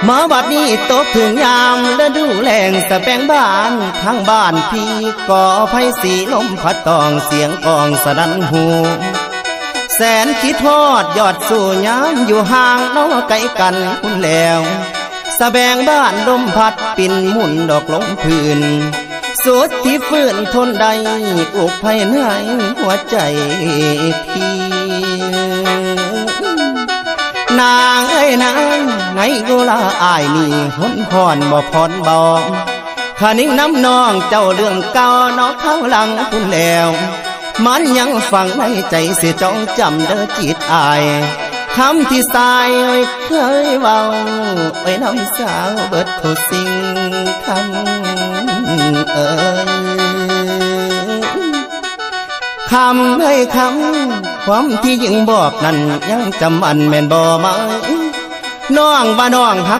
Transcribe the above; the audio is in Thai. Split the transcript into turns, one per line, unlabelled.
มาบัดนี้ตกถึงยามฤดูแล้งสะแปงบ้านทางบ้านพี่ก่อไฟสีลมพัดตองเสียงกองสนั่นหูแสนคิดทอดยอดสู่ยามอยู่ห่างน้อไกลกันคุณแล้วสะแบงบ้านลมพัดปิ่นหมุนดอกลงพื้นสุดที่ฟื้นทนใดอุกภายในหัวใจพี่นางเอ้ยนางไงกูละอายนี่หนพรบ่พรบ่ข้านิ่งน้ำนองเจ้าเรื่องเก่านอกข้างหลังคุณแล้วมันยังฝังในใจเสียจ้องจำเด้อจิตอายคำที่สายเคยเว้าไว้น้ำสาวเบิดทุกสิ่งคำคำให้คำความที่ยิ่งบอกนั้นยังจำอันแม่นบ่ไหมน้องว่าน้องฮัก